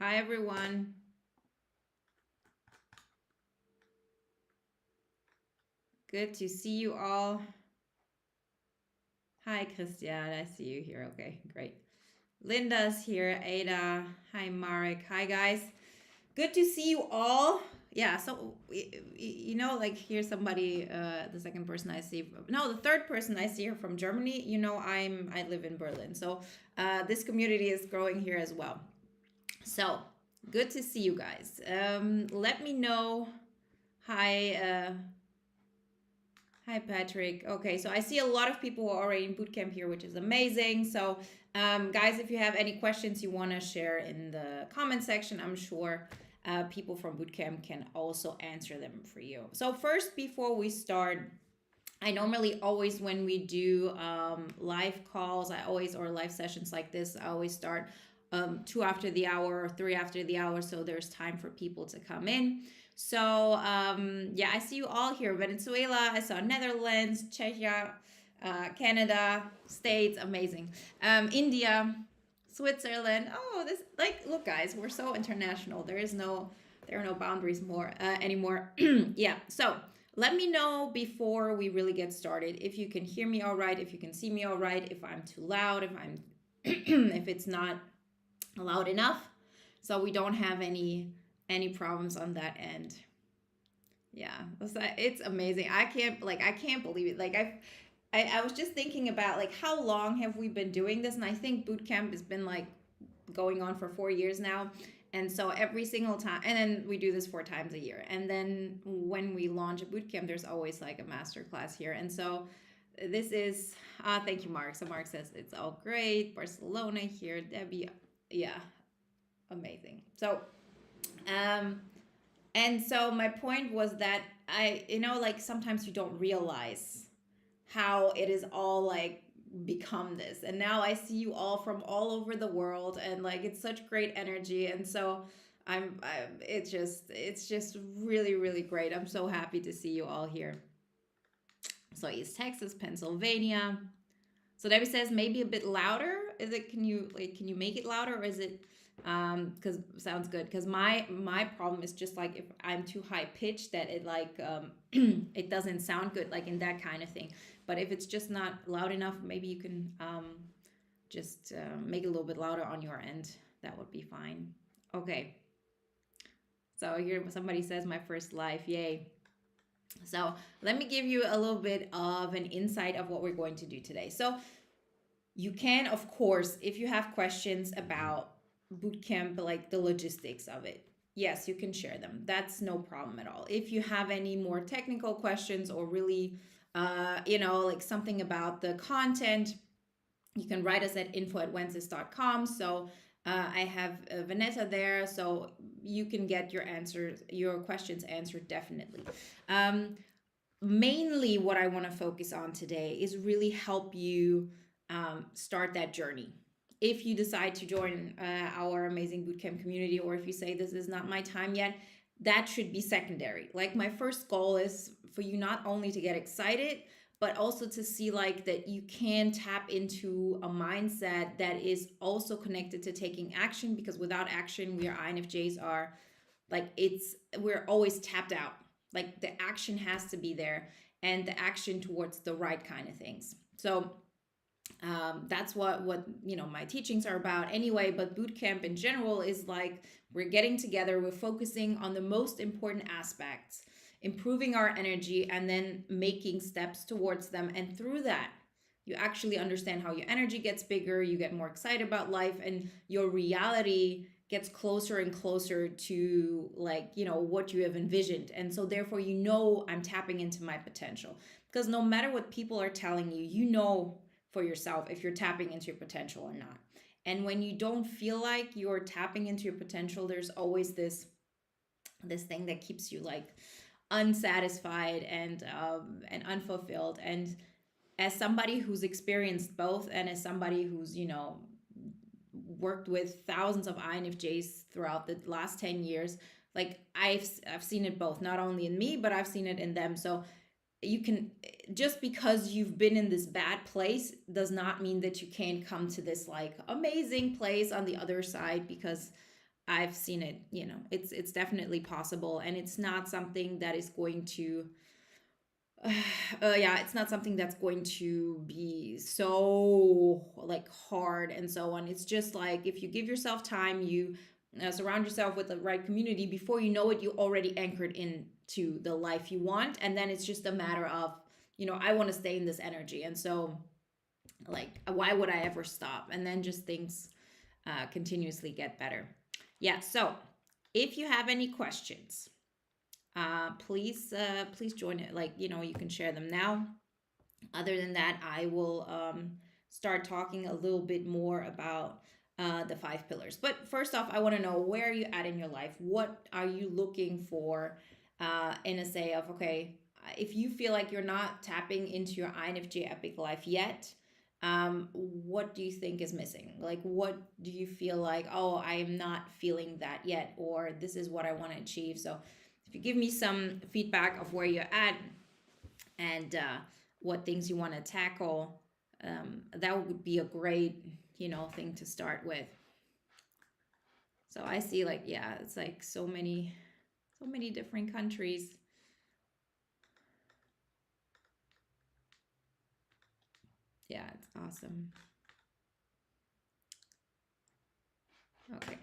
Hi, everyone. Good to see you all. Hi, Christian. I see you here. Okay, great. Linda's here. Ada. Hi, Marek. Hi, guys. Good to see you all. Yeah, so like here's somebody, the second person I see. No, the third person I see here from Germany. I live in Berlin, so this community is growing here as well. So good to see you guys. Let me know. Hi, Hi, Patrick. Okay, so I see a lot of people who are already in bootcamp here, which is amazing. So, guys, if you have any questions you want to share in the comment section, I'm sure people from bootcamp can also answer them for you. So, first, before we start, I normally always, when we do live calls, or live sessions like this, I always start 2 after the hour or 3 after the hour. So there's time for people to come in. So yeah, I see you all here. Venezuela, I saw Netherlands, Czechia, Canada, States, amazing. India, Switzerland. Oh, this, like, look, guys, we're so international. There are no boundaries more anymore. Yeah. So let me know before we really get started if you can hear me all right, if you can see me all right, if I'm too loud, if I'm if it's not loud enough, so we don't have any problems on that end. Yeah, it's amazing. I can't believe it. I was just thinking about, like, how long have we been doing this, and I think boot camp has been like going on for 4 years now. And so every single time, and then we do this 4 times a year. And then when we launch a boot camp, there's always like a master class here. And so this is, thank you, Mark. So Mark says it's all great. Barcelona here, Debbie. Yeah, amazing. Um, and so my point was that like sometimes you don't realize how it is all like become this. And now I see you all from all over the world, and like it's such great energy. And so it's just really, really great. I'm so happy to see you all here. So East Texas, Pennsylvania. So Debbie says maybe a bit louder. Is it? Can you make it louder, or is it? Because sounds good. Because my problem is just like if I'm too high pitched, that it like it doesn't sound good, like in that kind of thing. But if it's just not loud enough, maybe you can just make it a little bit louder on your end. That would be fine. Okay. So here somebody says my first live. Yay. So let me give you a little bit of an insight of what we're going to do today. So you can, of course, if you have questions about bootcamp, like the logistics of it, yes, you can share them. That's no problem at all. If you have any more technical questions, or really, like something about the content, you can write us at info@wenzes.com. So I have Vanessa there, so you can get your questions answered definitely. Mainly what I want to focus on today is really help you start that journey. If you decide to join our amazing bootcamp community, or if you say this is not my time yet, that should be secondary. Like, my first goal is for you not only to get excited, but also to see like that you can tap into a mindset that is also connected to taking action, because without action, we are INFJs are like, we're always tapped out. Like, the action has to be there, and the action towards the right kind of things. So that's what my teachings are about anyway. But bootcamp in general is like, we're getting together, we're focusing on the most important aspects, improving our energy, and then making steps towards them. And through that, you actually understand how your energy gets bigger, you get more excited about life, and your reality gets closer and closer to, like, what you have envisioned. And so therefore, I'm tapping into my potential, because no matter what people are telling you, for yourself if you're tapping into your potential or not. And when you don't feel like you're tapping into your potential, there's always this thing that keeps you like unsatisfied and unfulfilled. And as somebody who's experienced both, and as somebody who's worked with thousands of INFJs throughout the last 10 years, like, I've seen it both, not only in me, but I've seen it in them. So you can, just because you've been in this bad place does not mean that you can't come to this like amazing place on the other side, because I've seen it, it's definitely possible, and it's not something that is going to yeah, it's not something that's going to be so like hard and so on. It's just like if you give yourself time, you surround yourself with the right community, before you know it, you already anchored into the life you want. And then it's just a matter of, I want to stay in this energy. And so, like, why would I ever stop? And then just things continuously get better. Yeah. So if you have any questions, please join it. Like, you can share them now. Other than that, I will start talking a little bit more about the 5 pillars. But first off, I want to know, where are you at in your life? What are you looking for in a say of, okay, if you feel like you're not tapping into your INFJ epic life yet, what do you think is missing? Like, what do you feel like, oh, I am not feeling that yet, or this is what I want to achieve? So if you give me some feedback of where you're at, and what things you want to tackle, that would be a great, thing to start with. So I see, like, yeah, it's like so many different countries. Yeah, it's awesome. Okay.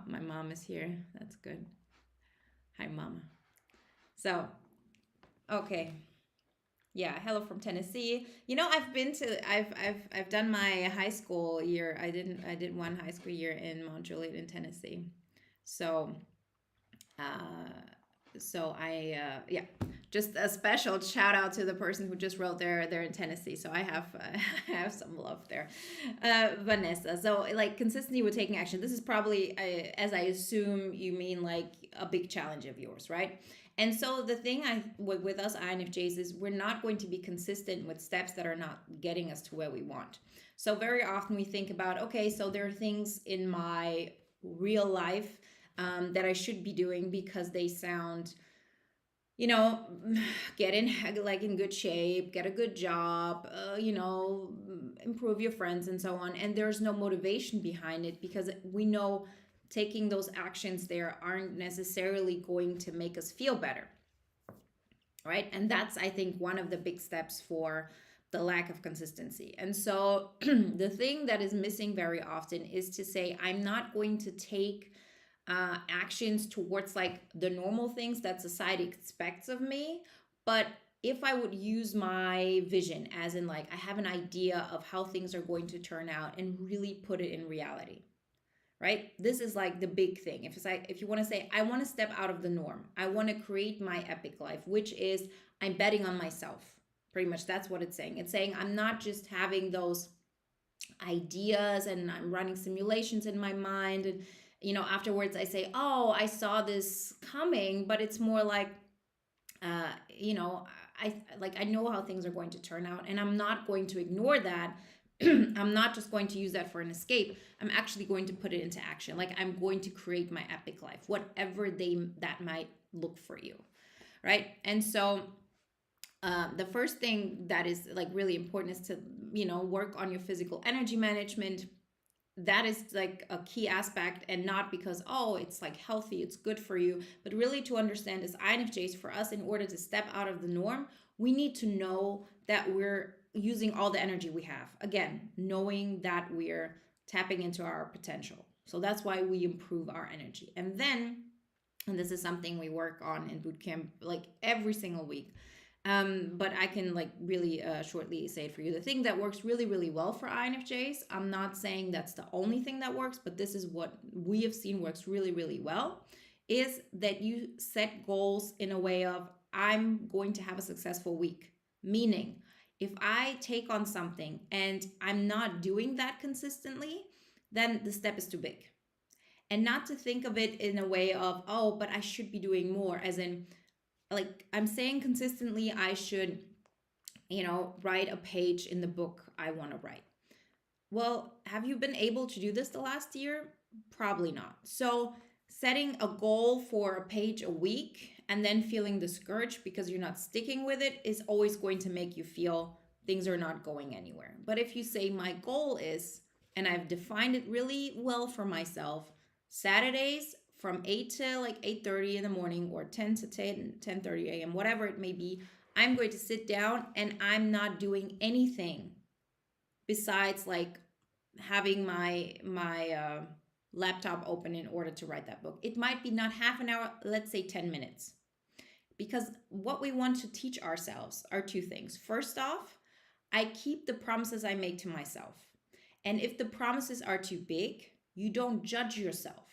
My mom is here. That's good. Hi, mama. So, okay. Yeah, hello from Tennessee. I've done my high school year. I did one high school year in Mount Juliet in Tennessee. So, uh yeah, just a special shout out to the person who just wrote they're in Tennessee. So I have I have some love there, Vanessa. So, like, consistency with taking action. This is probably, as I assume you mean, like, a big challenge of yours, right? And so the thing with us INFJs is we're not going to be consistent with steps that are not getting us to where we want. So very often we think about, okay, so there are things in my real life that I should be doing because they sound, you know, get in, like, in good shape, get a good job, improve your friends and so on. And there's no motivation behind it, because we know taking those actions there aren't necessarily going to make us feel better, right? And that's, I think, one of the big steps for the lack of consistency. And so the thing that is missing very often is to say, I'm not going to take actions towards, like, the normal things that society expects of me, but if I would use my vision, as in, like, I have an idea of how things are going to turn out, and really put it in reality, right? This is like the big thing. If it's like, if you want to say, I want to step out of the norm, I want to create my epic life, which is, I'm betting on myself. Pretty much that's what it's saying. It's saying, I'm not just having those ideas and I'm running simulations in my mind, and afterwards I say, oh, I saw this coming, but it's more like, uh you know I know how things are going to turn out, and I'm not going to ignore that. I'm not just going to use that for an escape. I'm actually going to put it into action. Like, I'm going to create my epic life, whatever that might look for you, right? And so the first thing that is, like, really important is to work on your physical energy management. That is, like, a key aspect, and not because, oh, it's, like, healthy, it's good for you, but really to understand, as INFJs, for us, in order to step out of the norm, we need to know that we're using all the energy we have. Again, knowing that we're tapping into our potential. So that's why we improve our energy. And this is something we work on in bootcamp, like, every single week. But I can, like, really shortly say it for you. The thing that works really, really well for INFJs, I'm not saying that's the only thing that works, but this is what we have seen works really, really well, is that you set goals in a way of, I'm going to have a successful week. Meaning, if I take on something and I'm not doing that consistently, then the step is too big. And not to think of it in a way of, oh, but I should be doing more, as in, like, I'm saying consistently, I should, write a page in the book I want to write. Well, have you been able to do this the last year? Probably not. So, setting a goal for a page a week and then feeling discouraged because you're not sticking with it is always going to make you feel things are not going anywhere. But if you say, my goal is and I've defined it really well for myself. Saturdays from 8 to like 8:30 in the morning, or 10 to 10:30 a.m., whatever it may be, I'm going to sit down and I'm not doing anything besides like having my laptop open in order to write that book. It might be not half an hour, let's say 10 minutes. Because what we want to teach ourselves are two things. First off, I keep the promises I make to myself. And if the promises are too big, you don't judge yourself,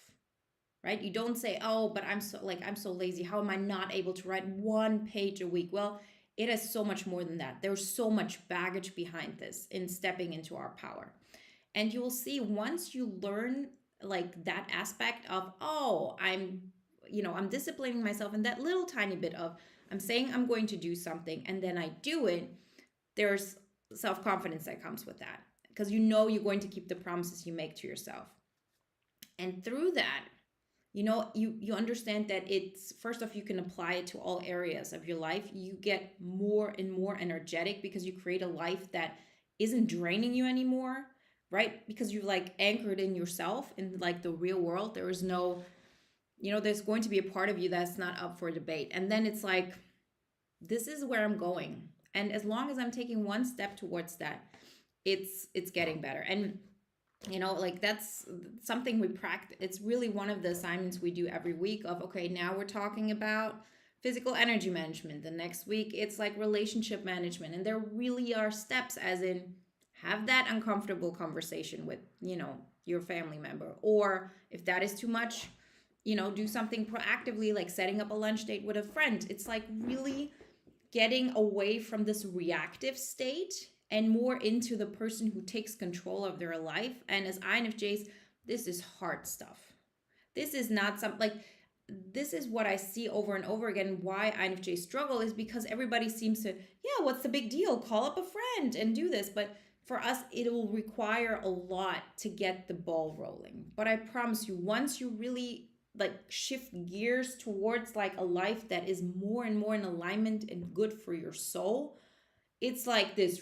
right? You don't say, "Oh, but I'm so lazy. How am I not able to write 1 page a week?" Well, it is so much more than that. There's so much baggage behind this in stepping into our power. And you will see, once you learn like that aspect of, oh, I'm disciplining myself in that little tiny bit of, I'm saying I'm going to do something and then I do it, there's self-confidence that comes with that, because you're going to keep the promises you make to yourself. And through that, you understand that it's, first off, you can apply it to all areas of your life. You get more and more energetic because you create a life that isn't draining you anymore, right? Because you've like anchored in yourself, in like the real world. There is no, there's going to be a part of you that's not up for debate. And then it's like, this is where I'm going. And as long as I'm taking one step towards that, it's getting better. And like that's something we practice. It's really one of the assignments we do every week of, okay, now we're talking about physical energy management. The next week it's like relationship management. And there really are steps, as in, have that uncomfortable conversation with, your family member. Or if that is too much, do something proactively, like setting up a lunch date with a friend. It's like really getting away from this reactive state and more into the person who takes control of their life. And as INFJs, this is hard stuff. This is not something like, this is what I see over and over again. Why INFJs struggle is because everybody seems to, yeah, what's the big deal? Call up a friend and do this. But for us, it will require a lot to get the ball rolling. But I promise you, once you really like shift gears towards like a life that is more and more in alignment and good for your soul, it's like this,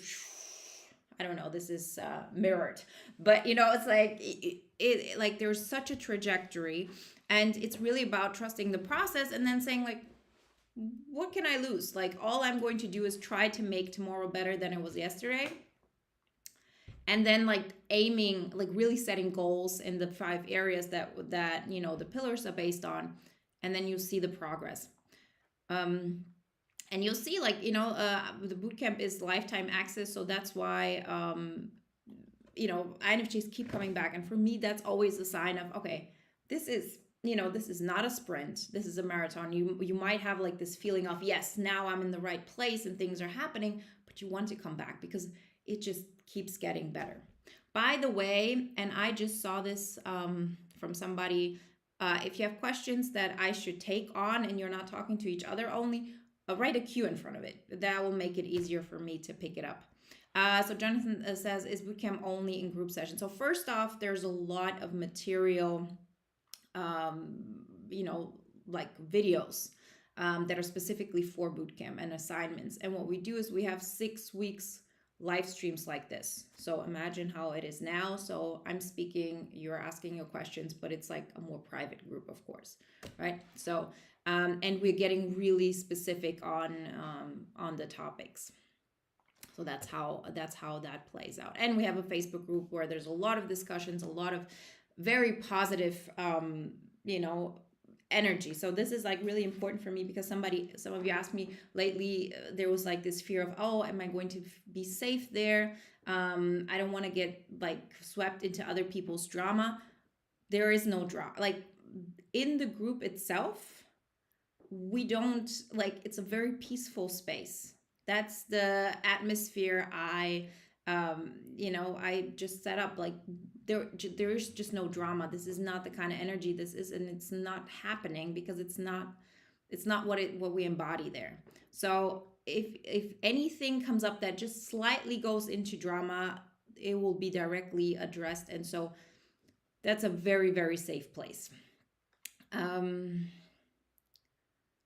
I don't know, this is mirrored, but it's like it like there's such a trajectory, and it's really about trusting the process and then saying like, what can I lose? Like, all I'm going to do is try to make tomorrow better than it was yesterday. And then like aiming, like really setting goals in the 5 areas that the pillars are based on, and then you see the progress. And you'll see like, the bootcamp is lifetime access. So that's why, INFJs keep coming back. And for me, that's always a sign of, okay, this is not a sprint. This is a marathon. You might have like this feeling of, yes, now I'm in the right place and things are happening, but you want to come back because it just keeps getting better. By the way, and I just saw this from somebody, if you have questions that I should take on and you're not talking to each other only, write a Q in front of it. That will make it easier for me to pick it up. So Jonathan says, is bootcamp only in group sessions? So first off, there's a lot of material, like videos that are specifically for bootcamp and assignments. And what we do is we have 6 weeks live streams like this. So imagine how it is now. So I'm speaking, you're asking your questions, but it's like a more private group, of course, right? So and we're getting really specific on the topics. So that's how that plays out. And we have a Facebook group where there's a lot of discussions, a lot of very positive, energy. So this is like really important for me because some of you asked me lately, there was like this fear of, oh, am I going to be safe there? I don't want to get like swept into other people's drama. There is no drama. Like in the group itself, we don't like, it's a very peaceful space. That's the atmosphere I just set up. Like there's just no drama. This is not the kind of energy this is, and it's not happening because it's not what we embody there. So if anything comes up that just slightly goes into drama, it will be directly addressed. And so that's a very, very safe place.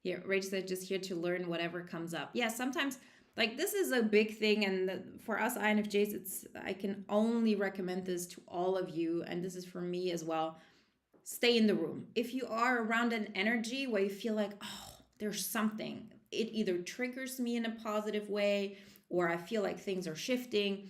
Here, Rachel said, just here to learn whatever comes up. Yeah, sometimes Like this is a big thing, and for us INFJs, I can only recommend this to all of you, and this is for me as well. Stay in the room. If you are around an energy where you feel like, oh, there's something, it either triggers me in a positive way, or I feel like things are shifting.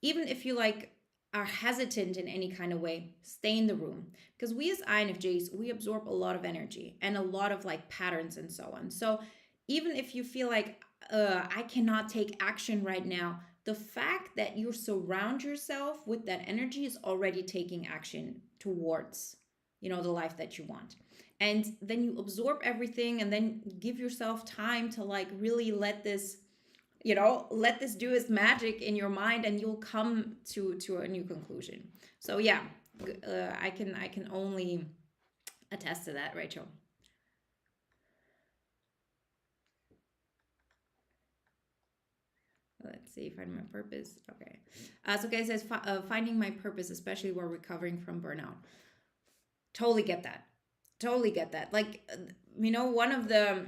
Even if you like are hesitant in any kind of way, stay in the room, because we as INFJs, we absorb a lot of energy and a lot of like patterns and so on. So even if you feel like I cannot take action right now, the fact that you surround yourself with that energy is already taking action towards, the life that you want. And then you absorb everything and then give yourself time to like really let this do its magic in your mind, and you'll come to a new conclusion. So yeah, I can only attest to that, Rachel. Let's see, find my purpose. Okay. So guys, it says finding my purpose, especially while recovering from burnout. Totally get that. Totally get that. Like, one of the,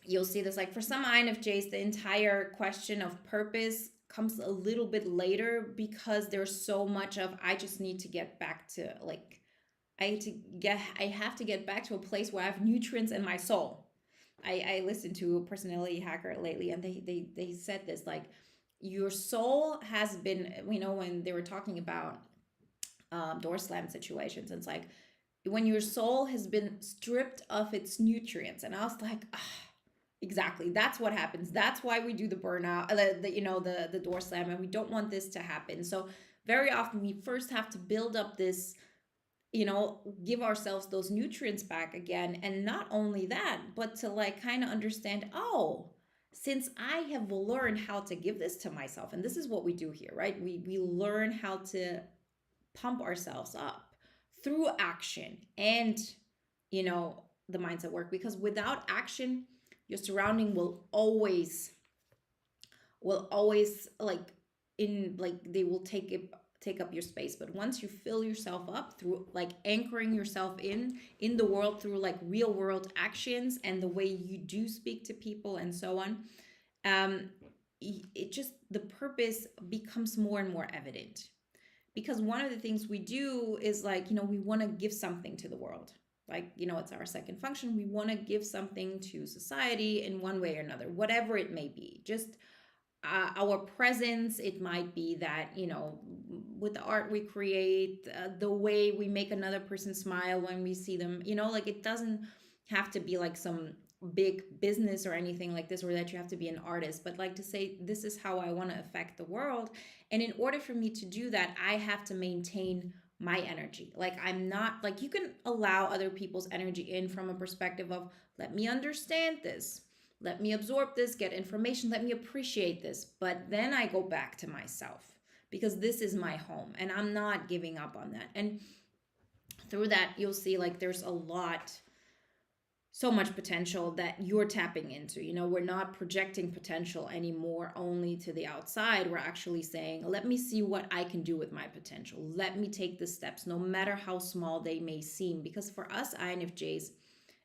you'll see this, like for some INFJs, the entire question of purpose comes a little bit later, because there's so much of, I just need to get back to like, I have to get back to a place where I have nutrients in my soul. I listened to a personality hacker lately, and they said this, like, your soul has been, when they were talking about door slam situations, it's like when your soul has been stripped of its nutrients. And I was like, ah, exactly, that's what happens. That's why we do the burnout, the door slam, and we don't want this to happen. So very often we first have to build up this, give ourselves those nutrients back again. And not only that, but to like kind of understand, oh, since I have learned how to give this to myself, and this is what we do here, right? We learn how to pump ourselves up through action and, the mindset work, because without action, your surrounding will always like, in like, they will take up your space. But once you fill yourself up through like anchoring yourself in the world through like real world actions and the way you do speak to people and so on, um it just, the purpose becomes more and more evident. Because one of the things we do is like, we want to give something to the world. Like, it's our second function. We want to give something to society in one way or another, whatever it may be. Just our presence. It might be that, with the art we create, the way we make another person smile when we see them, like, it doesn't have to be like some big business or anything like this, or that you have to be an artist, but like to say, this is how I want to affect the world. And in order for me to do that, I have to maintain my energy. Like, I'm not like, you can allow other people's energy in from a perspective of, let me understand this, let me absorb this, get information, let me appreciate this. But then I go back to myself, because this is my home and I'm not giving up on that. And through that, you'll see like there's so much potential that you're tapping into. We're not projecting potential anymore only to the outside. We're actually saying, let me see what I can do with my potential. Let me take the steps, no matter how small they may seem. Because for us INFJs,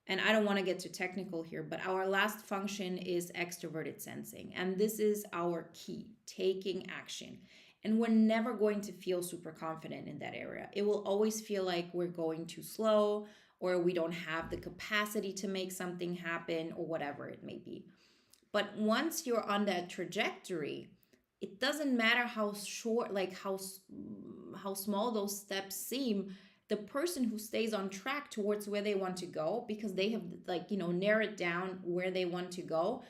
and I don't want to get too technical here, but our last function is extroverted sensing. And this is our key, taking action. And we're never going to feel super confident in that area. It will always feel like we're going too slow, or we don't have the capacity to make something happen, or whatever it may be. But once you're on that trajectory, it doesn't matter how short, like how small those steps seem. The person who stays on track towards where they want to go, because they have like, narrowed down where they want to go,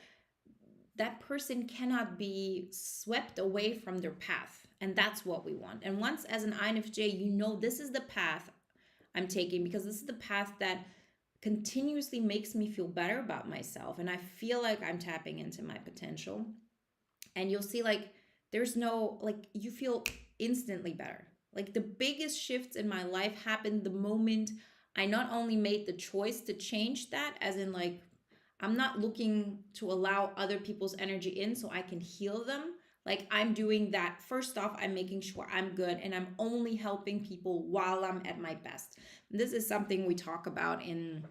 that person cannot be swept away from their path. And that's what we want. And once, as an INFJ, this is the path I'm taking, because this is the path that continuously makes me feel better about myself, and I feel like I'm tapping into my potential. And you'll see like there's no, like, you feel instantly better. Like, the biggest shifts in my life happened the moment I not only made the choice to change that, as in like, I'm not looking to allow other people's energy in so I can heal them. Like, I'm doing that. First off, I'm making sure I'm good, and I'm only helping people while I'm at my best. This is something we talk about in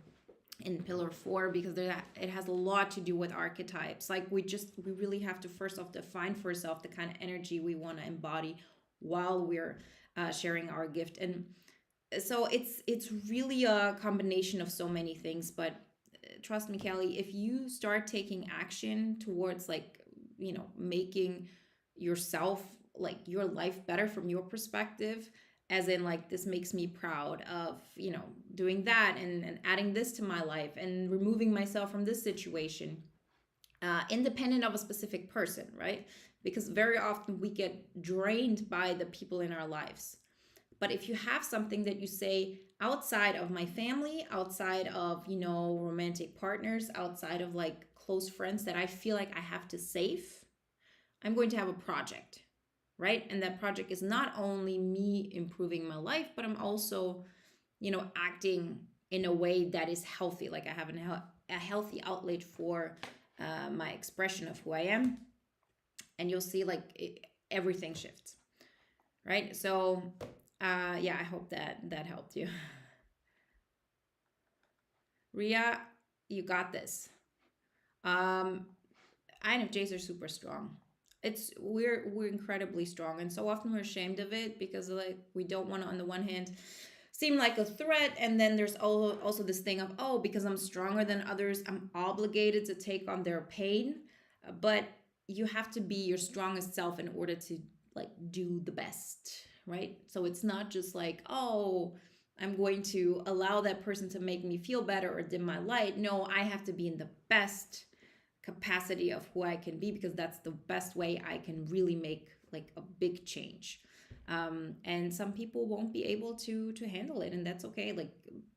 in pillar 4, because it has a lot to do with archetypes. Like we really have to first off define for ourselves the kind of energy we want to embody while we're sharing our gift. And so it's really a combination of so many things. But trust me, Kelly, if you start taking action towards, like, making yourself, like, your life better from your perspective, as in, like, this makes me proud of, doing that, and adding this to my life and removing myself from this situation, independent of a specific person, right? Because very often we get drained by the people in our lives. But if you have something that you say, outside of my family, outside of, romantic partners, outside of, like, close friends that I feel like I have to save, I'm going to have a project, right? And that project is not only me improving my life, but I'm also, acting in a way that is healthy. Like I have a healthy outlet for my expression of who I am. And you'll see, like, everything shifts, right? So yeah, I hope that helped you. Ria, you got this. INFJs are super strong. We're incredibly strong, and so often we're ashamed of it because, like, we don't want to, on the one hand, seem like a threat, and then there's also this thing of, oh, because I'm stronger than others, I'm obligated to take on their pain. But you have to be your strongest self in order to, like, do the best, right? So it's not just like, oh, I'm going to allow that person to make me feel better or dim my light. No, I have to be in the best capacity of who I can be, because that's the best way I can really make, like, a big change. And some people won't be able to handle it, and that's okay. Like,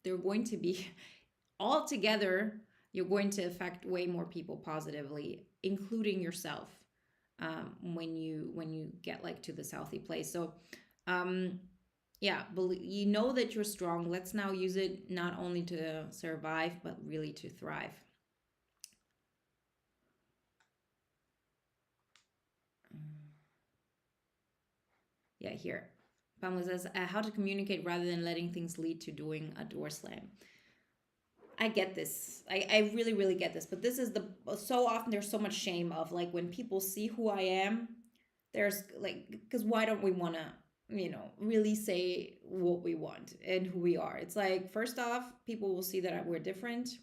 they're going to be all together, you're going to affect way more people positively, including yourself, when you get, like, to this healthy place. So yeah, you know that you're strong. Let's now use it not only to survive, but really to thrive. Yeah, here. Pamela says, how to communicate rather than letting things lead to doing a door slam. I get this. I really, really get this. But this is so often there's so much shame of, like, when people see who I am, there's, like, because why don't we want to, really say what we want and who we are? It's like, first off, people will see that we're different.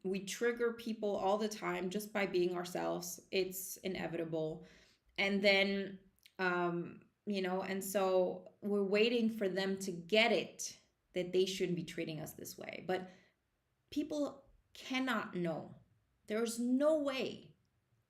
We trigger people all the time just by being ourselves. It's inevitable. And then, and so we're waiting for them to get it, that they shouldn't be treating us this way. But people cannot know. There's no way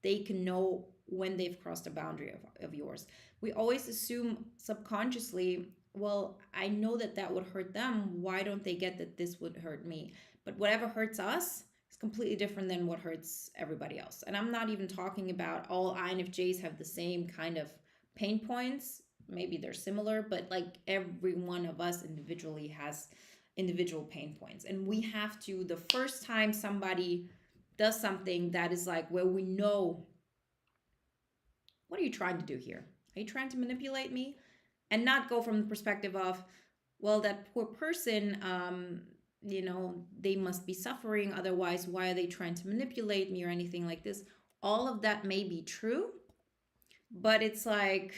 they can know when they've crossed a boundary of yours. We always assume subconsciously, well, I know that would hurt them. Why don't they get that this would hurt me? But whatever hurts us is completely different than what hurts everybody else. And I'm not even talking about all INFJs have the same kind of pain points. Maybe they're similar, but, like, every one of us individually has individual pain points. And we have to, the first time somebody does something that is like, where we know, what are you trying to do here? Are you trying to manipulate me? And not go from the perspective of, well, that poor person, they must be suffering. Otherwise, why are they trying to manipulate me or anything like this? All of that may be true, but it's like,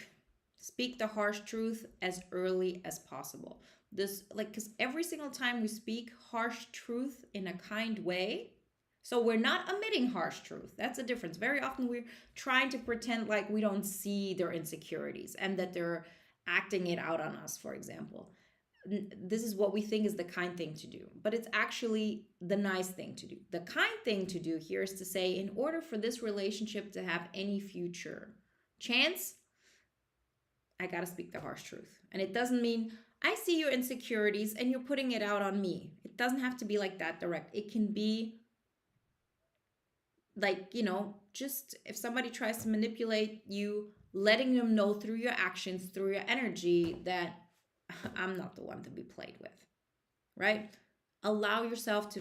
speak the harsh truth as early as possible. This, like, because every single time we speak harsh truth in a kind way, so we're not omitting harsh truth. That's a difference. Very often we're trying to pretend like we don't see their insecurities and that they're acting it out on us, for example. This is what we think is the kind thing to do, but it's actually the nice thing to do. The kind thing to do here is to say, in order for this relationship to have any future chance, I gotta speak the harsh truth. And it doesn't mean I see your insecurities and you're putting it out on me. It doesn't have to be like that direct. It can be like, just if somebody tries to manipulate you, letting them know through your actions, through your energy, that I'm not the one to be played with, right? Allow yourself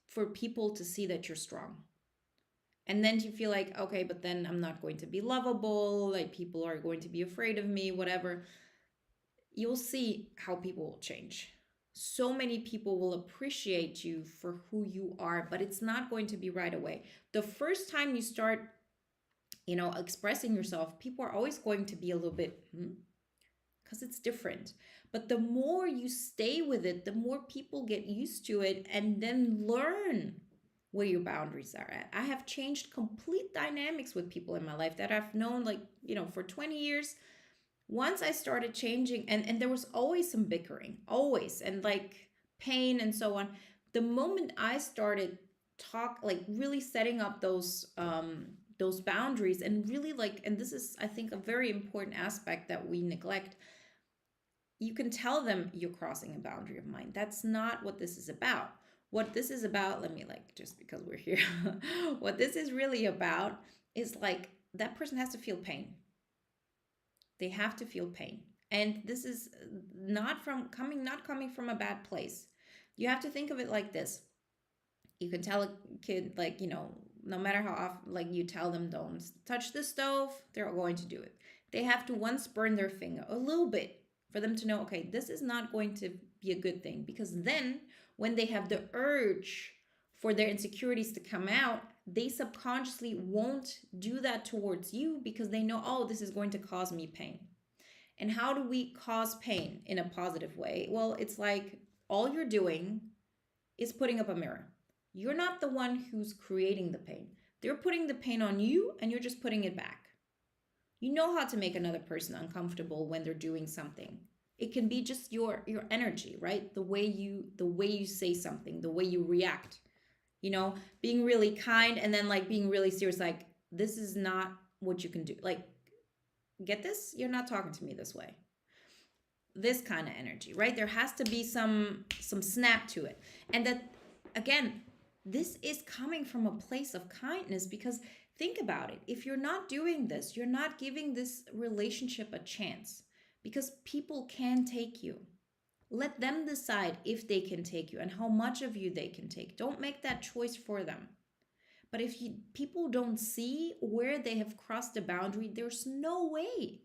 for people to see that you're strong. And then you feel like, okay, but then I'm not going to be lovable, like, people are going to be afraid of me, whatever. You'll see how people will change. so many people will appreciate you for who you are, but it's not going to be right away. The first time you start, expressing yourself, people are always going to be a little bit, because it's different. But the more you stay with it, the more people get used to it and then learn where your boundaries are at. I have changed complete dynamics with people in my life that I've known, like, for 20 years. Once I started changing, and there was always some bickering, always, and like pain and so on. The moment I started really setting up those boundaries, and really, like, and this is, I think, a very important aspect that we neglect. You can tell them you're crossing a boundary of mine. That's not what this is about. What this is about, let me, like, just because we're here, what this is really about is like that person has to feel pain. They have to feel pain. And this is not coming from a bad place. You have to think of it like this. You can tell a kid, like, no matter how often, like, you tell them don't touch the stove, they're going to do it. They have to once burn their finger a little bit for them to know, okay, this is not going to be a good thing. Because then when they have the urge for their insecurities to come out, they subconsciously won't do that towards you because they know, oh, this is going to cause me pain. And how do we cause pain in a positive way? Well, it's like all you're doing is putting up a mirror. You're not the one who's creating the pain. They're putting the pain on you and you're just putting it back. You know how to make another person uncomfortable when they're doing something. It can be just your energy, right? The way you say something, the way you react. Being really kind and then, like, being really serious, like, this is not what you can do. Like, get this? You're not talking to me this way. This kind of energy, right? There has to be some snap to it. And that, again, this is coming from a place of kindness, because think about it. If you're not doing this, you're not giving this relationship a chance, because people can take you. Let them decide if they can take you and how much of you they can take. Don't make that choice for them. But if people don't see where they have crossed the boundary, there's no way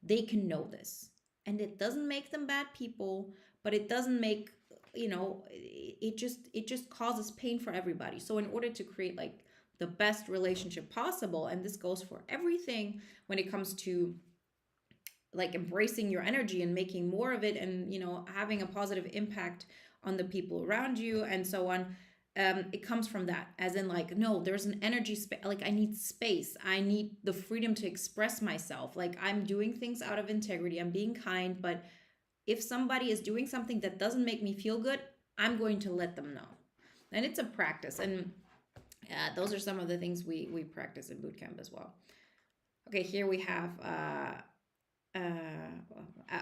they can know this. And it doesn't make them bad people, but it doesn't make, it just causes pain for everybody. So in order to create, like, the best relationship possible, and this goes for everything when it comes to, like, embracing your energy and making more of it, and having a positive impact on the people around you and so on, it comes from that, as in, like, no, there's an energy space. Like, I need space, I need the freedom to express myself. Like, I'm doing things out of integrity, I'm being kind, but if somebody is doing something that doesn't make me feel good, I'm going to let them know. And it's a practice, and those are some of the things we practice in bootcamp as well. Okay, here we have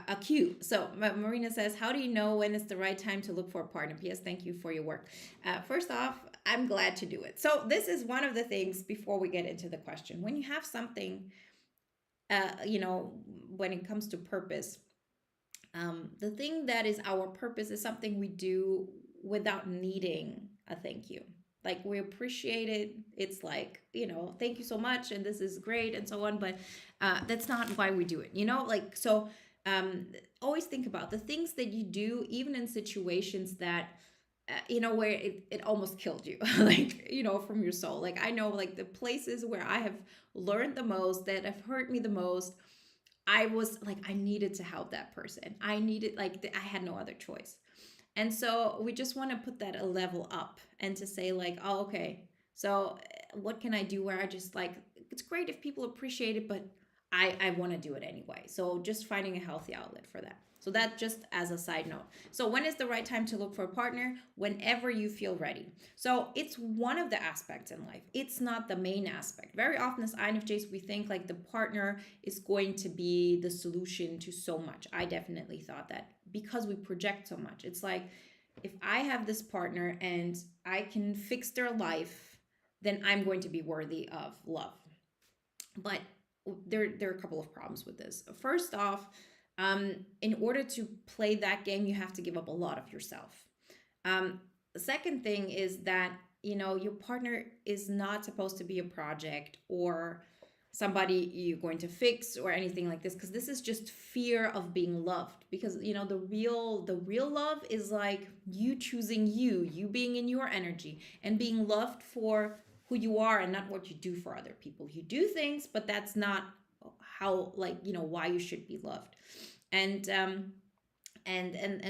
a cue. So Marina says, how do you know when it's the right time to look for a partner? P.S. Thank you for your work. First off, I'm glad to do it. So this is one of the things before we get into the question. When you have something, when it comes to purpose, the thing that is our purpose is something we do without needing a thank you. Like, we appreciate it. It's like, thank you so much, and this is great, and so on. But that's not why we do it, like, so always think about the things that you do, even in situations that, where it almost killed you, like, from your soul. Like, I know, like, the places where I have learned the most, that have hurt me the most, I was like, I needed to help that person. I needed, like, I had no other choice. And so we just want to put that a level up, and to say, like, oh, okay, so what can I do where I just, like, it's great if people appreciate it, but I want to do it anyway. So just finding a healthy outlet for that. So that, just as a side note. So when is the right time to look for a partner? Whenever you feel ready. So it's one of the aspects in life. It's not the main aspect. Very often as INFJs, we think like the partner is going to be the solution to so much. I definitely thought that, because we project so much. It's like, if I have this partner and I can fix their life, then I'm going to be worthy of love. But there are a couple of problems with this. First off, in order to play that game, you have to give up a lot of yourself. The second thing is that, your partner is not supposed to be a project, or somebody you're going to fix or anything like this, because this is just fear of being loved. Because the real love is like you choosing you being in your energy and being loved for who you are and not what you do for other people. You do things, but that's not how, like, why you should be loved. And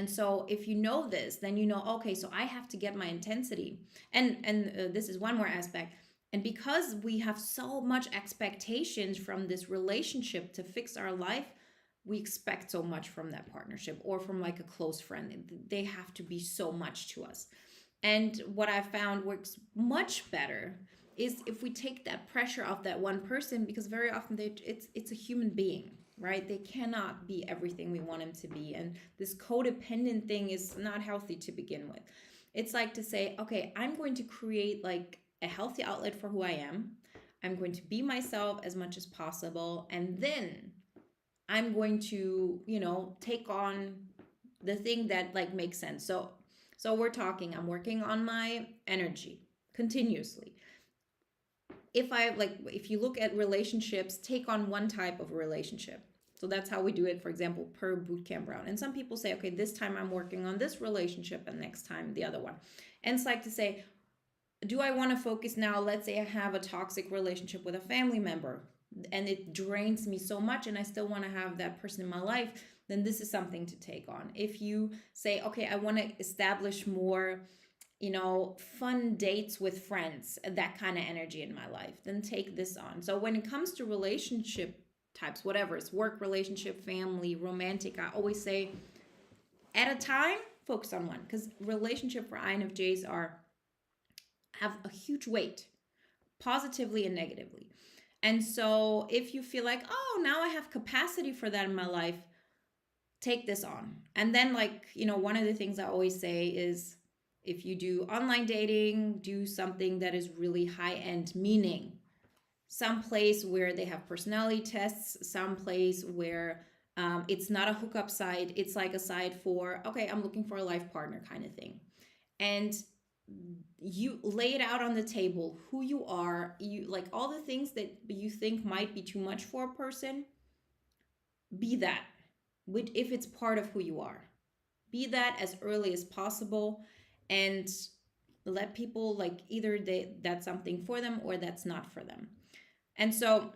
so if you know this, then okay, so I have to get my intensity. And this is one more aspect. And because we have so much expectations from this relationship to fix our life, we expect so much from that partnership or from like a close friend. They have to be so much to us. And what I found works much better is if we take that pressure off that one person, because very often it's a human being, right? They cannot be everything we want them to be. And this codependent thing is not healthy to begin with. It's like to say, okay, I'm going to create like a healthy outlet for who I am. I'm going to be myself as much as possible. And then I'm going to, take on the thing that like makes sense. So I'm working on my energy continuously. If you look at relationships, take on one type of relationship. So that's how we do it, for example, per bootcamp round. And some people say, okay, this time I'm working on this relationship and next time the other one. And it's like to say, do I want to focus now? Let's say I have a toxic relationship with a family member and it drains me so much and I still want to have that person in my life, then this is something to take on. If you say, okay, I want to establish more, fun dates with friends, that kind of energy in my life, then take this on. So when it comes to relationship types, whatever, it's work, relationship, family, romantic, I always say at a time, focus on one, because relationship for INFJs have a huge weight, positively and negatively. And so if you feel like, oh, now I have capacity for that in my life, take this on. And then, like, one of the things I always say is, if you do online dating, do something that is really high end, meaning some place where they have personality tests, some place where it's not a hookup site. It's like a site for, okay, I'm looking for a life partner kind of thing. And you lay it out on the table, who you are, you like all the things that you think might be too much for a person. Be that, if it's part of who you are, be that as early as possible, and let people, like, either that's something for them or that's not for them. And so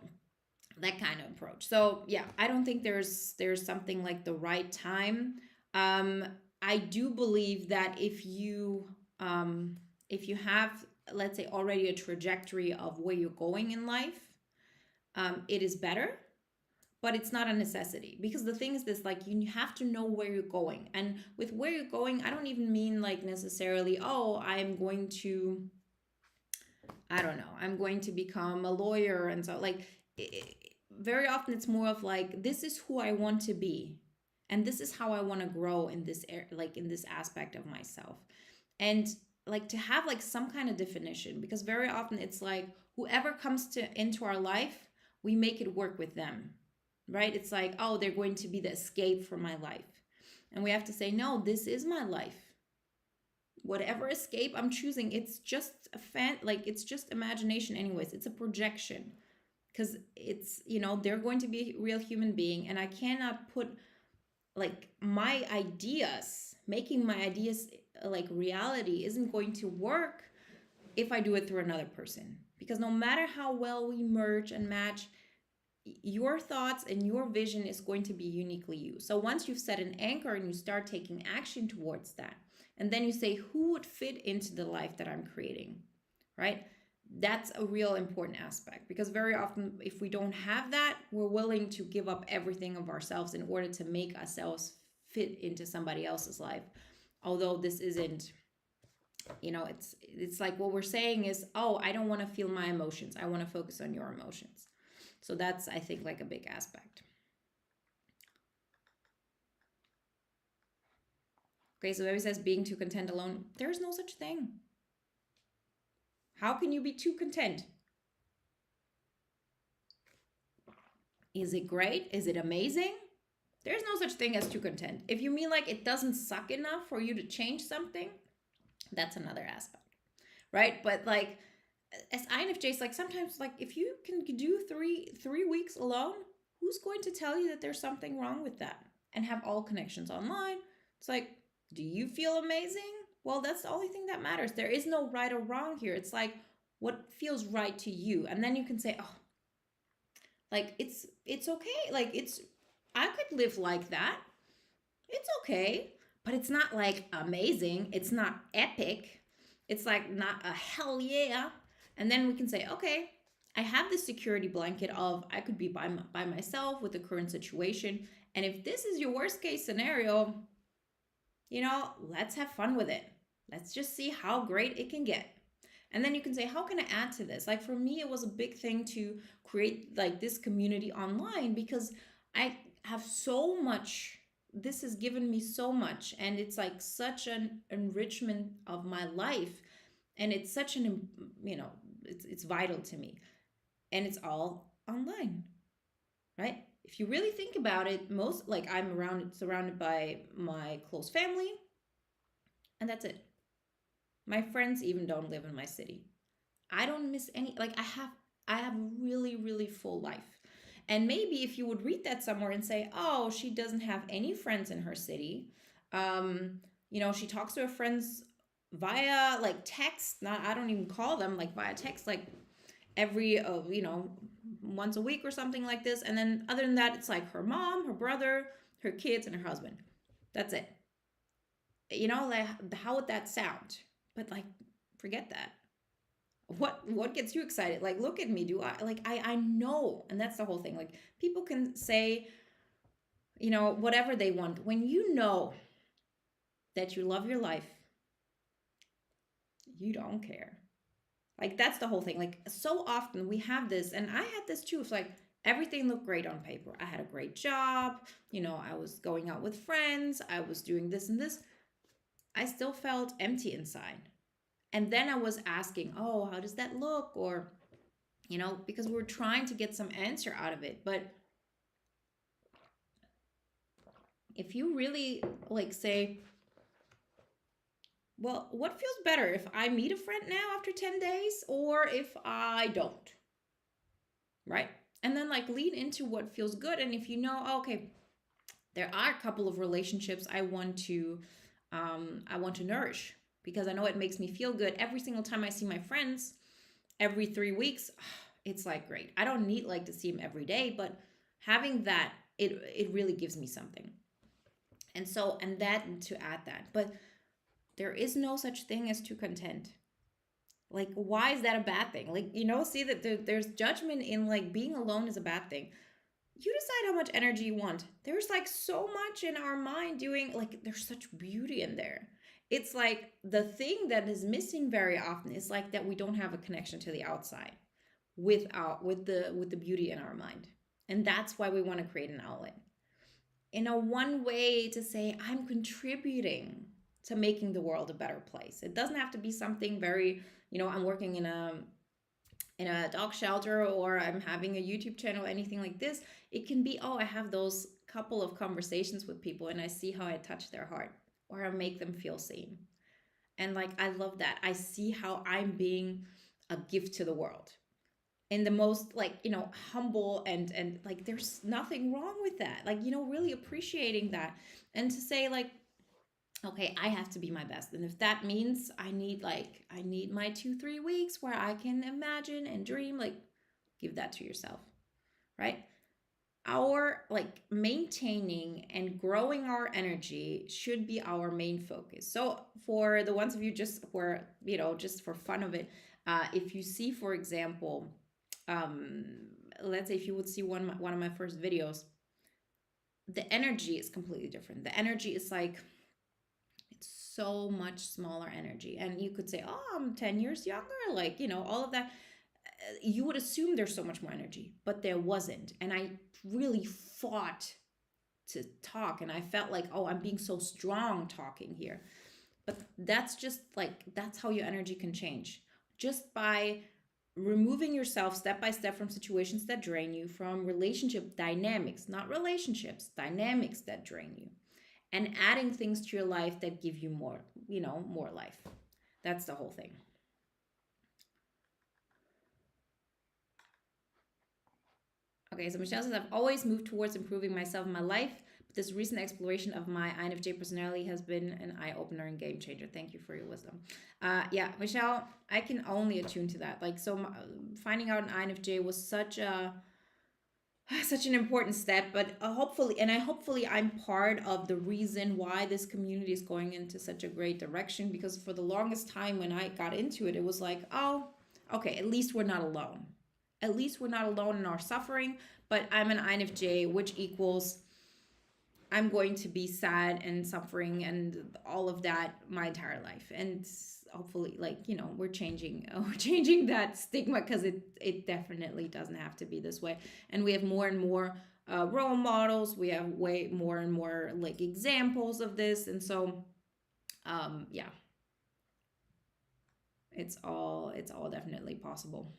that kind of approach. So yeah, I don't think there's something like the right time. I do believe that if you have, let's say, already a trajectory of where you're going in life, it is better, but it's not a necessity. Because the thing is this, like, you have to know where you're going. And with where you're going, I don't even mean like necessarily, oh, I'm going to become a lawyer. And so, like, very often it's more of like, this is who I want to be. And this is how I want to grow in this in this aspect of myself. And like to have like some kind of definition, because very often it's like whoever comes into our life, we make it work with them, right? It's like, oh, they're going to be the escape from my life. And we have to say, no, this is my life. Whatever escape I'm choosing, it's just it's just imagination anyways. It's a projection, because it's, they're going to be a real human being, and I cannot put like making my ideas like reality isn't going to work if I do it through another person. Because no matter how well we merge and match, your thoughts and your vision is going to be uniquely you. So once you've set an anchor and you start taking action towards that, and then you say, who would fit into the life that I'm creating, right? That's a real important aspect, because very often if we don't have that, we're willing to give up everything of ourselves in order to make ourselves fit into somebody else's life. Although this isn't, it's like what we're saying is, oh, I don't want to feel my emotions. I want to focus on your emotions. So that's, I think, like a big aspect. Okay, so Baby says being too content alone. There's no such thing. How can you be too content? Is it great? Is it amazing? There's no such thing as too content. If you mean like it doesn't suck enough for you to change something, that's another aspect, right? But like, as INFJs, like sometimes, like if you can do three weeks alone, who's going to tell you that there's something wrong with that? And have all connections online. It's like, do you feel amazing? Well, that's the only thing that matters. There is no right or wrong here. It's like what feels right to you, and then you can say, oh, like it's okay. Like it's I could live like that. It's okay, but it's not like amazing. It's not epic. It's like not a hell yeah. And then we can say, okay, I have this security blanket of I could be by myself with the current situation. And if this is your worst case scenario, let's have fun with it. Let's just see how great it can get. And then you can say, how can I add to this? Like for me, it was a big thing to create like this community online because I have so much. This has given me so much, and it's like such an enrichment of my life, and it's such an it's vital to me, and it's all online, right? If you really think about it, most like I'm around surrounded by my close family, and that's it. My friends even don't live in my city. I don't miss any, like I have really really full life. And maybe if you would read that somewhere and say, "Oh, she doesn't have any friends in her city." She talks to her friends via like text, not I don't even call them like via text like every once a week or something like this. And then other than that, it's like her mom, her brother, her kids and her husband. That's it. Like how would that sound? But like forget that. What gets you excited? Like look at me. Do I like I know, and that's the whole thing. Like people can say, whatever they want. When you know that you love your life, you don't care. Like that's the whole thing. Like so often we have this, and I had this too. It's like everything looked great on paper. I had a great job, I was going out with friends, I was doing this and this. I still felt empty inside. And then I was asking, oh, how does that look? Or, because we were trying to get some answer out of it. But if you really like say, well, what feels better if I meet a friend now after 10 days or if I don't? Right? And then like lean into what feels good. And if oh, okay, there are a couple of relationships I want to nourish because I know it makes me feel good every single time I see my friends every 3 weeks. It's like great. I don't need like to see them every day, but having that, it really gives me something. And that to add that. But there is no such thing as too content. Like, why is that a bad thing? Like, see that there's judgment in like being alone is a bad thing. You decide how much energy you want. There's like so much in our mind doing, like, there's such beauty in there. It's like the thing that is missing very often is like that we don't have a connection to the outside with the beauty in our mind. And that's why we want to create an outlet. One way to say I'm contributing to making the world a better place. It doesn't have to be something very, I'm working in a dog shelter or I'm having a YouTube channel, anything like this. It can be, oh, I have those couple of conversations with people and I see how I touch their heart or I make them feel seen. And like, I love that. I see how I'm being a gift to the world in the most like, humble and like, there's nothing wrong with that. Like, really appreciating that and to say like, okay, I have to be my best. And if that means I need my 2-3 weeks where I can imagine and dream, like give that to yourself, right? Our like maintaining and growing our energy should be our main focus. So for the ones of you just for, just for fun of it, if you see, for example, um, let's say if you would see one of my first videos, the energy is completely different. The energy is like it's so much smaller energy. And you could say, oh, I'm 10 years younger, like, all of that. You would assume there's so much more energy, but there wasn't. And I really fought to talk. And I felt like, oh, I'm being so strong talking here. But that's just like, that's how your energy can change. Just by removing yourself step by step from situations that drain you, from relationship dynamics, not relationships, dynamics that drain you, and adding things to your life that give you more, more life. That's the whole thing. Okay, so Michelle says, I've always moved towards improving myself in my life, but this recent exploration of my INFJ personality has been an eye opener and game changer. Thank you for your wisdom. Yeah, Michelle, I can only attune to that. Like, so finding out an INFJ was such an important step, but hopefully I'm part of the reason why this community is going into such a great direction, because for the longest time when I got into it, it was like, oh, okay, at least we're not alone. At least we're not alone in our suffering. But I'm an INFJ, which equals I'm going to be sad and suffering and all of that my entire life. And hopefully, like, we're changing we're changing that stigma, because it definitely doesn't have to be this way. And we have more and more role models. We have way more and more like examples of this. And so yeah, it's all definitely possible.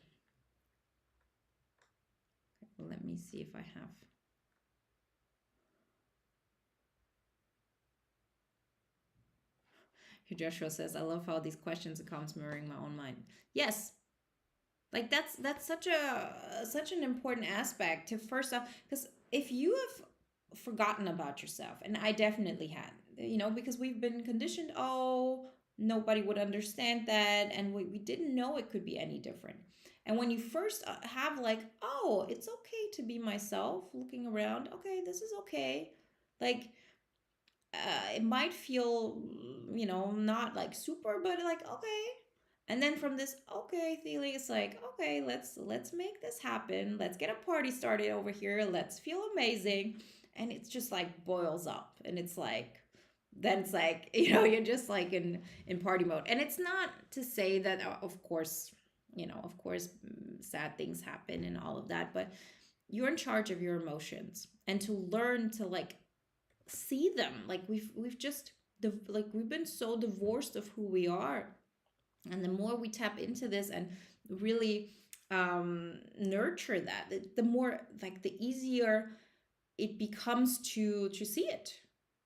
Let me see if I have. Here Joshua says, I love how these questions and comments mirroring my own mind. Yes, like that's such an important aspect to first off, because if you have forgotten about yourself, and I definitely had, because we've been conditioned, oh, nobody would understand that, and we didn't know it could be any different. And when you first have like, oh, it's okay to be myself, looking around, okay, this is okay, like it might feel, not like super, but like okay. And then from this okay feeling, it's like, okay, let's make this happen. Let's get a party started over here. Let's feel amazing. And it's just like boils up, and it's like, then it's like, you're just like in party mode. And it's not to say that of course, sad things happen and all of that, but you're in charge of your emotions, and to learn to like see them. Like we've just like we've been so divorced of who we are, and the more we tap into this and really nurture that, the more, like, the easier it becomes to see it.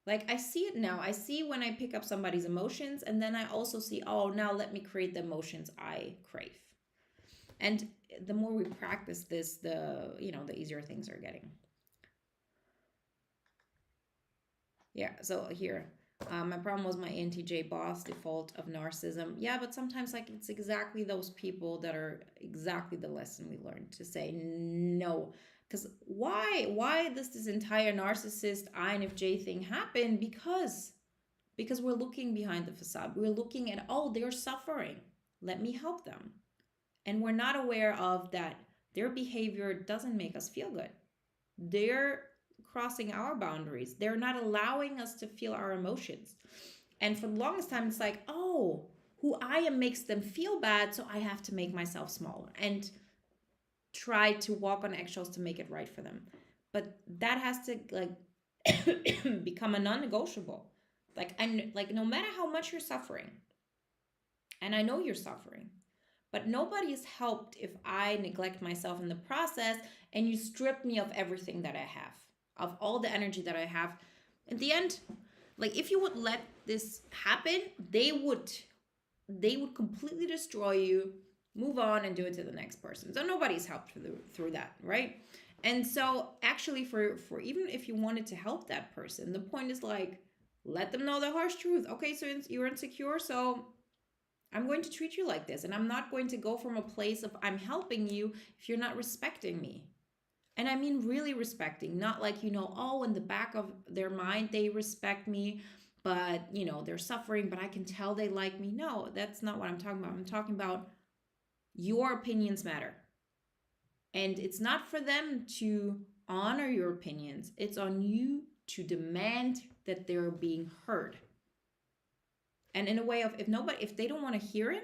Like I see it now. I see when I pick up somebody's emotions, and then I also see, oh, now let me create the emotions I crave. And the more we practice this, the easier things are getting. Yeah, so here, my problem was my ENTJ boss default of narcissism. Yeah, but sometimes like it's exactly those people that are exactly the lesson we learned to say no. Because why does this entire narcissist INFJ thing happen? Because we're looking behind the facade. We're looking at, oh, they're suffering. Let me help them. And we're not aware of that their behavior doesn't make us feel good. They're crossing our boundaries. They're not allowing us to feel our emotions. And for the longest time, it's like, oh, who I am makes them feel bad, so I have to make myself smaller and try to walk on eggshells to make it right for them. But that has to like become a non-negotiable. Like no matter how much you're suffering, and I know you're suffering, but nobody is helped if I neglect myself in the process and you strip me of everything that I have, of all the energy that I have. In the end, like if you would let this happen, they would completely destroy you, move on, and do it to the next person. So nobody's helped through that, right? And so actually, for even if you wanted to help that person, the point is like, let them know the harsh truth. Okay, so you're insecure, so I'm going to treat you like this, and I'm not going to go from a place of I'm helping you if you're not respecting me. And I mean really respecting, not like, oh, in the back of their mind they respect me, but they're suffering, but I can tell they like me. No, that's not what I'm talking about. I'm talking about your opinions matter. And it's not for them to honor your opinions. It's on you to demand that they're being heard. And in a way of, if they don't want to hear him,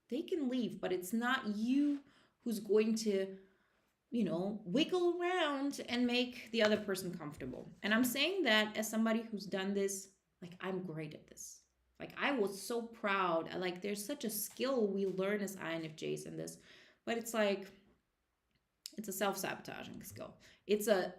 they can leave, but it's not you who's going to wiggle around and make the other person comfortable. And I'm saying that as somebody who's done this. Like, I'm great at this. Like, I was so proud. Like, there's such a skill we learn as INFJs in this, but it's like, it's a self-sabotaging skill. It's a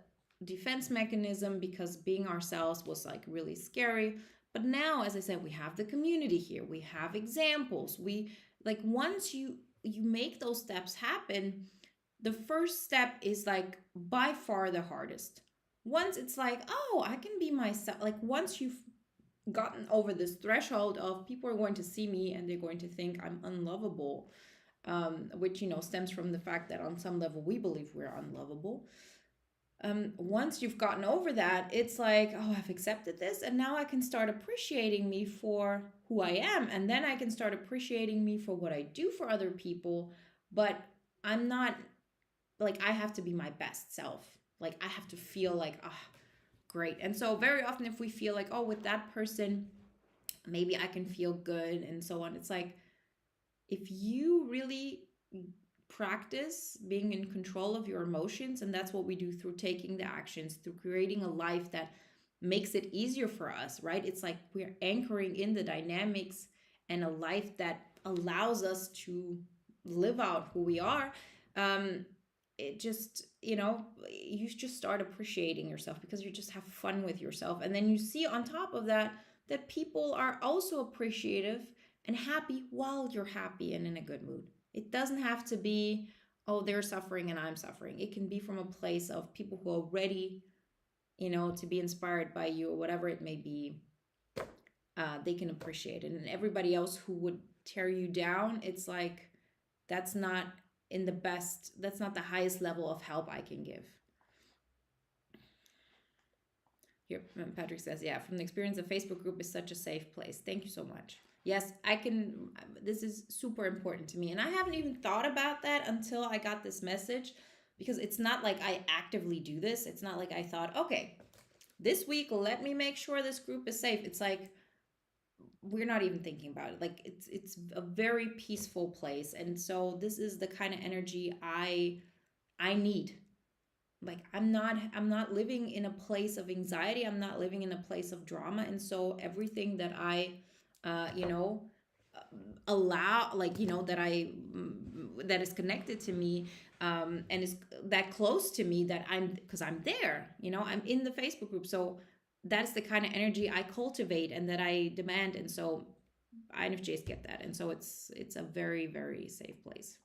defense mechanism, because being ourselves was like really scary. But now, as I said, we have the community here. We have examples. We, like, once you make those steps happen, the first step is like by far the hardest. Once it's like, oh, I can be myself, like once you've gotten over this threshold of people are going to see me and they're going to think I'm unlovable, which, stems from the fact that on some level we believe we're unlovable. Once you've gotten over that, it's like, oh, I've accepted this, and now I can start appreciating me for who I am, and then I can start appreciating me for what I do for other people. But I'm not like, I have to be my best self. Like, I have to feel like, ah, great. And so, very often, if we feel like, oh, with that person, maybe I can feel good and so on, it's like, if you really practice being in control of your emotions, and that's what we do through taking the actions, through creating a life that makes it easier for us, right? It's like we're anchoring in the dynamics and a life that allows us to live out who we are. It just, you just start appreciating yourself because you just have fun with yourself. And then you see on top of that that people are also appreciative and happy while you're happy and in a good mood. It doesn't have to be, oh, they're suffering and I'm suffering. It can be from a place of people who are ready, to be inspired by you or whatever it may be. They can appreciate it. And everybody else who would tear you down, it's like, that's not that's not the highest level of help I can give. Here, Patrick says, yeah, from the experience, the Facebook group is such a safe place. Thank you so much. Yes, I can. This is super important to me. And I haven't even thought about that until I got this message, because it's not like I actively do this. It's not like I thought, okay, this week, let me make sure this group is safe. It's like, we're not even thinking about it. Like, it's a very peaceful place. And so this is the kind of energy I need. Like, I'm not living in a place of anxiety, I'm not living in a place of drama. And so everything that I uh you know allow, like, that I that is connected to me, and is that close to me, that I'm, because I'm there, I'm in the Facebook group. So that's the kind of energy I cultivate and that I demand. And so INFJs get that, and so it's a very, very safe place.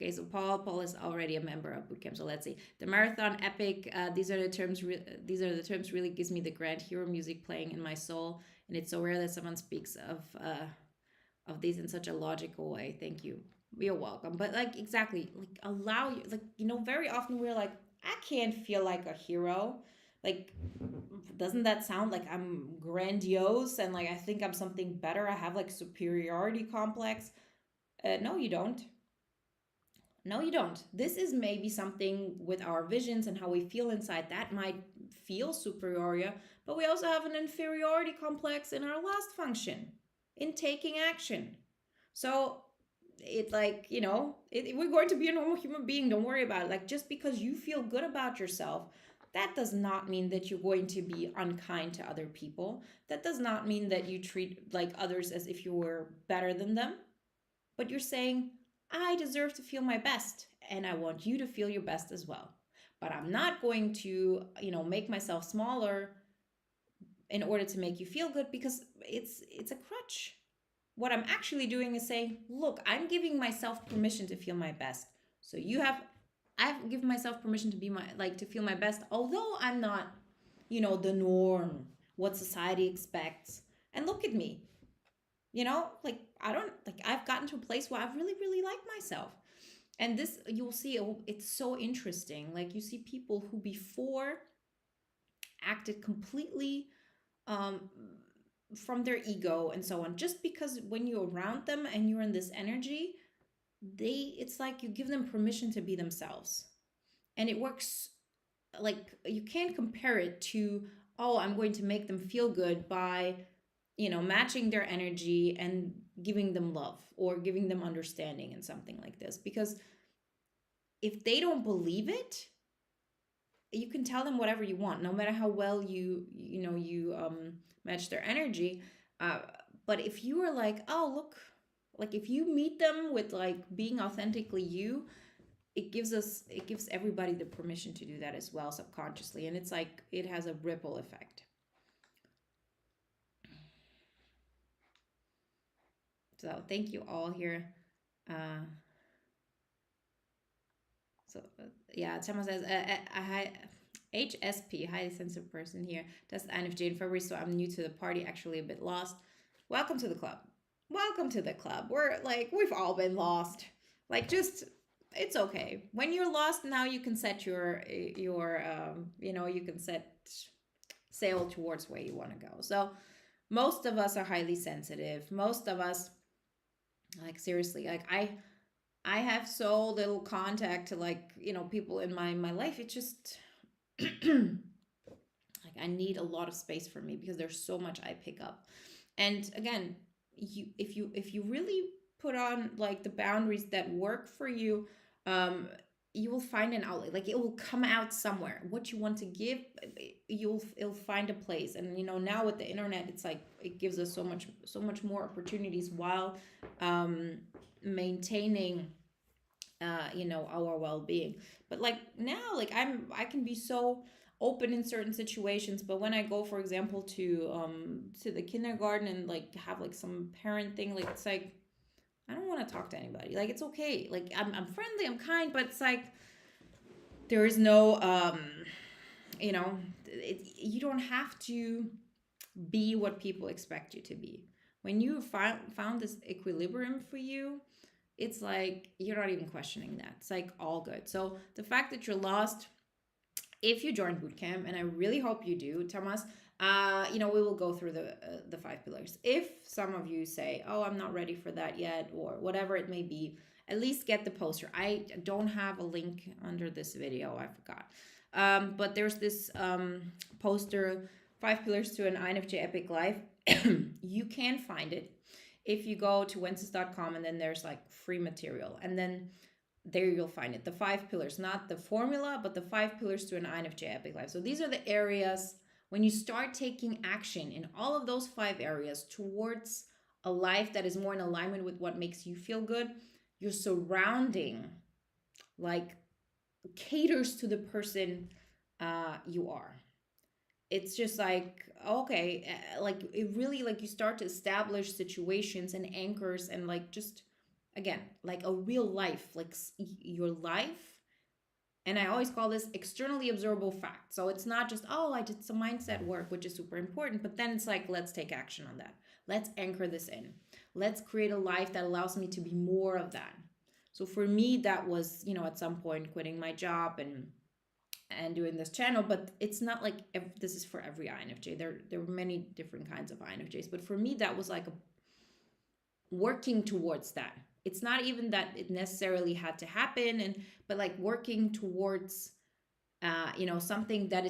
Okay, so Paul is already a member of bootcamp. So let's see. The marathon epic. These are the terms. These are the terms. Really gives me the grand hero music playing in my soul, and it's so rare that someone speaks of these in such a logical way. Thank you. You're welcome. But like, exactly, like, allow you, like, very often we're like, I can't feel like a hero. Like, doesn't that sound like I'm grandiose and like I think I'm something better? I have like superiority complex. No, you don't. No, you don't. This is maybe something with our visions and how we feel inside that might feel superior, but we also have an inferiority complex in our last function, in taking action. So it, like, we're going to be a normal human being. Don't worry about it. Like, just because you feel good about yourself, that does not mean that you're going to be unkind to other people. That does not mean that you treat like others as if you were better than them. But you're saying, I deserve to feel my best, and I want you to feel your best as well. But I'm not going to, make myself smaller in order to make you feel good, because it's a crutch. What I'm actually doing is saying, look, I'm giving myself permission to feel my best. So I've given myself permission to be to feel my best, although I'm not, the norm, what society expects. And look at me, like, I don't, like, I've gotten to a place where I really, really like myself. And this, you'll see, it's so interesting. Like, you see people who before acted completely um from their ego and so on, just because when you're around them and you're in this energy, it's like you give them permission to be themselves. And it works. Like, you can't compare it to, oh, I'm going to make them feel good by matching their energy and giving them love or giving them understanding and something like this. Because if they don't believe it, you can tell them whatever you want, no matter how well you match their energy. uh, but if you are like, oh, look, like, if you meet them with like being authentically you, it gives everybody the permission to do that as well, subconsciously, and it's like it has a ripple effect. So thank you all here. Uh, yeah, Thomas says, HSP, highly sensitive person here. That's the INFJ in February, so I'm new to the party, actually a bit lost. Welcome to the club. Welcome to the club. We're like, we've all been lost. Like, just, it's okay. When you're lost, now you can set you can set sail towards where you want to go. So most of us are highly sensitive. Most of us, like, seriously, like, I have so little contact to, like, people in my life. It's just like, I need a lot of space for me because there's so much I pick up. And again, if you really put on, like, the boundaries that work for you, you will find an outlet. Like, it will come out somewhere. What you want to give, it'll find a place. And now with the internet, it's like it gives us so much more opportunities while maintaining our well-being. But like now, like, I can be so open in certain situations, but when I go, for example, to the kindergarten and, like, have, like, some parent thing, like, it's like I don't want to talk to anybody. Like, it's okay, like, I'm friendly, I'm kind, but it's like there is no you don't have to be what people expect you to be. When you found this equilibrium for you, it's like you're not even questioning that. It's like all good. So the fact that you're lost, if you join bootcamp, and I really hope you do, Thomas, we will go through the 5 pillars. If some of you say, "Oh, I'm not ready for that yet," or whatever it may be, at least get the poster. I don't have a link under this video. I forgot. But there's this poster, 5 pillars to an INFJ epic life. You can find it if you go to Wenzes.com, and then there's, like, free material, and then there you'll find it. The 5 pillars, not the formula, but the 5 pillars to an INFJ epic life. So these are the areas when you start taking action in all of those 5 areas towards a life that is more in alignment with what makes you feel good. Your surrounding, like, caters to the person you are. It's just like, okay, like, it really, like, you start to establish situations and anchors, and, like, just, again, like a real life, like your life. And I always call this externally observable fact. So it's not just, oh, I did some mindset work, which is super important, but then it's like, let's take action on that. Let's anchor this in. Let's create a life that allows me to be more of that. So for me, that was, at some point, quitting my job and doing this channel. But it's not like this is for every INFJ. There were many different kinds of INFJs, but for me, that was like working towards that. It's not even that it necessarily had to happen, but like working towards something that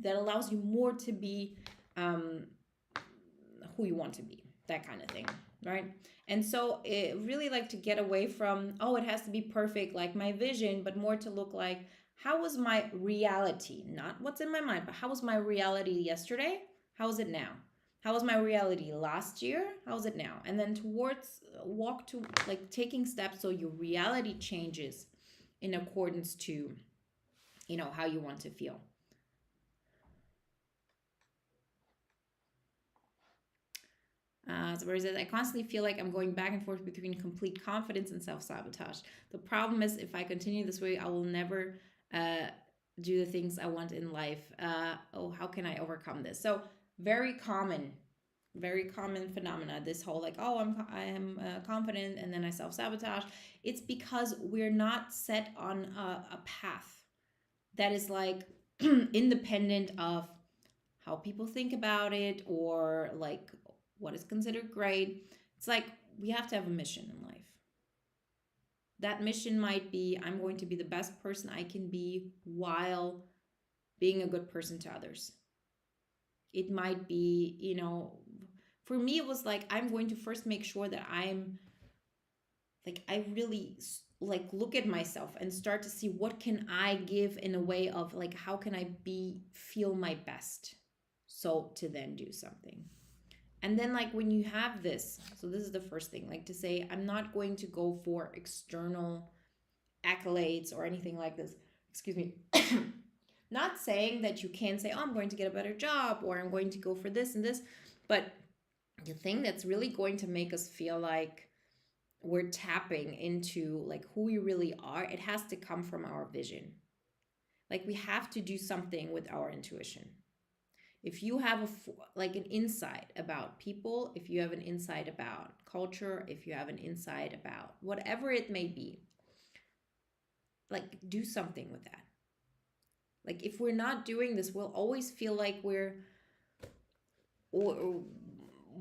allows you more to be who you want to be, that kind of thing, right? And so it really, like, to get away from, oh, it has to be perfect, like my vision, but more to look like, how was my reality? Not what's in my mind, but how was my reality yesterday? How is it now? How was my reality last year? How is it now? And then towards walk to, like, taking steps so your reality changes in accordance to, how you want to feel. So where he says, I constantly feel like I'm going back and forth between complete confidence and self-sabotage. The problem is, if I continue this way, I will never do the things I want in life. How can I overcome this? So very common phenomena, this whole, like, oh, I am confident, and then I self-sabotage. It's because we're not set on a path that is, like, independent of how people think about it, or, like, what is considered great. It's like we have to have a mission in life. That mission might be, I'm going to be the best person I can be while being a good person to others. It might be, for me, it was like, I'm going to first make sure that I'm, like, I really, like, look at myself and start to see what can I give in a way of, like, how can I feel my best, so to then do something. And then, like, when you have this, so this is the first thing, like, to say, I'm not going to go for external accolades or anything like this. Excuse me. Not saying that you can't say, oh, I'm going to get a better job, or I'm going to go for this and this, but the thing that's really going to make us feel like we're tapping into like who we really are, it has to come from our vision. Like we have to do something with our intuition. If you have like an insight about people, if you have an insight about culture, if you have an insight about whatever it may be, like do something with that. Like if we're not doing this, we'll always feel like or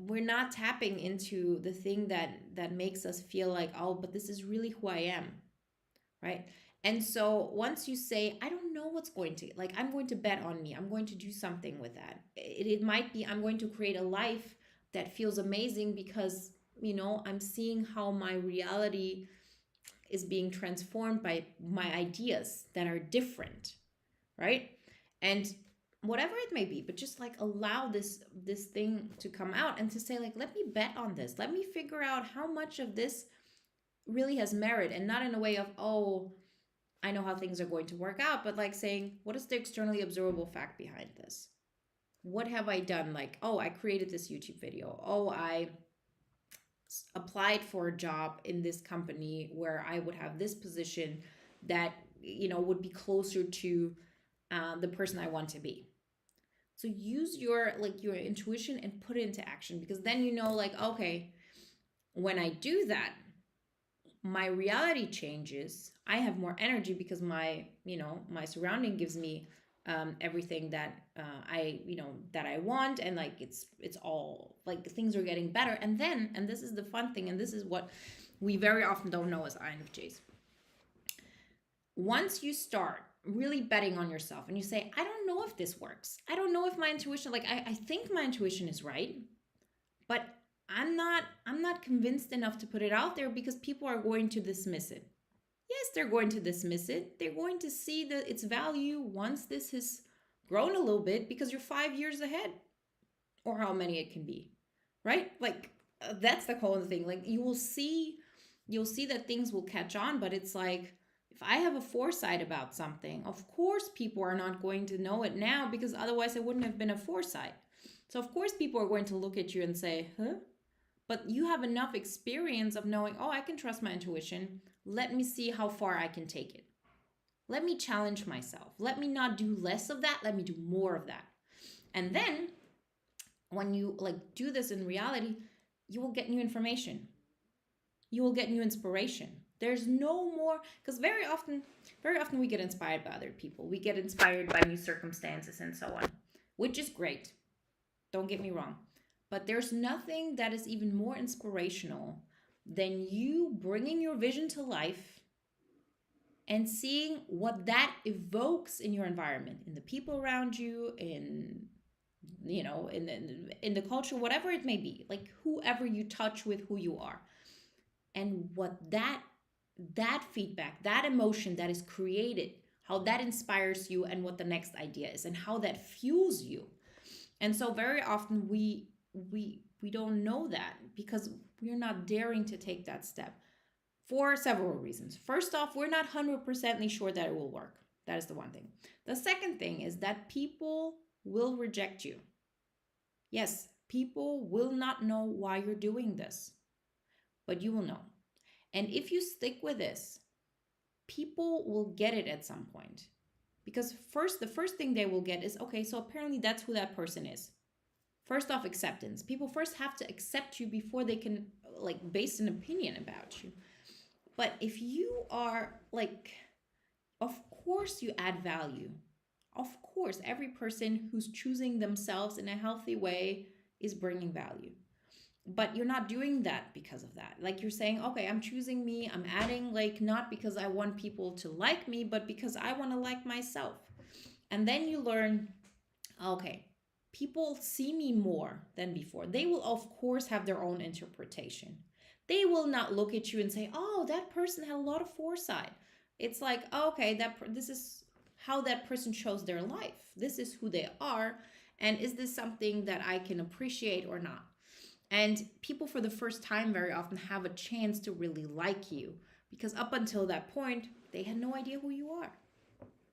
we're not tapping into the thing that makes us feel like, oh, but this is really who I am, right? And so once you say, I don't know what's going to, like, I'm going to bet on me, I'm going to do something with that. It might be I'm going to create a life that feels amazing because, I'm seeing how my reality is being transformed by my ideas that are different, right? And whatever it may be, but just like allow this thing to come out and to say like, let me bet on this, let me figure out how much of this really has merit, and not in a way of, oh, I know how things are going to work out, but like saying, what is the externally observable fact behind this? What have I done? Like, oh, I created this YouTube video. Oh, I applied for a job in this company where I would have this position that, would be closer to the person I want to be. So use your intuition and put it into action, because then like, okay, when I do that, my reality changes. I have more energy because my surrounding gives me everything that that I want, and like it's all like things are getting better. And then, and this is the fun thing, and this is what we very often don't know as INFJs. Once you start really betting on yourself and you say, I don't know if this works, I don't know if my intuition, like I think my intuition is right, but I'm not convinced enough to put it out there because people are going to dismiss it. Yes, they're going to dismiss it. They're going to see its value once this has grown a little bit, because you're 5 years ahead, or how many it can be, right? Like that's the whole thing. Like you'll see that things will catch on, but it's like, if I have a foresight about something, of course people are not going to know it now, because otherwise it wouldn't have been a foresight. So of course people are going to look at you and say, huh? But you have enough experience of knowing, oh, I can trust my intuition. Let me see how far I can take it. Let me challenge myself. Let me not do less of that. Let me do more of that. And then when you like do this in reality, you will get new information. You will get new inspiration. There's no more, because very often we get inspired by other people. We get inspired by new circumstances and so on, which is great. Don't get me wrong. But there's nothing that is even more inspirational than you bringing your vision to life and seeing what that evokes in your environment, in the people around you, in in the culture, whatever it may be, like whoever you touch with, who you are, and what that feedback, that emotion that is created, how that inspires you, and what the next idea is, and how that fuels you. And so very often we don't know that because we're not daring to take that step for several reasons. First off, we're not 100% sure that it will work. That is the one thing. The second thing is that people will reject you. Yes, people will not know why you're doing this, but you will know. And if you stick with this, people will get it at some point. Because the first thing they will get is, okay, so apparently that's who that person is. First off, acceptance. People first have to accept you before they can like base an opinion about you. But if you are like, of course you add value. Of course, every person who's choosing themselves in a healthy way is bringing value. But you're not doing that because of that. Like you're saying, okay, I'm choosing me. I'm adding, like, not because I want people to like me, but because I want to like myself. And then you learn, okay, people see me more than before. They will, of course, have their own interpretation. They will not look at you and say, oh, that person had a lot of foresight. It's like, okay, this is how that person chose their life. This is who they are. And is this something that I can appreciate or not? And people for the first time very often have a chance to really like you, because up until that point, they had no idea who you are.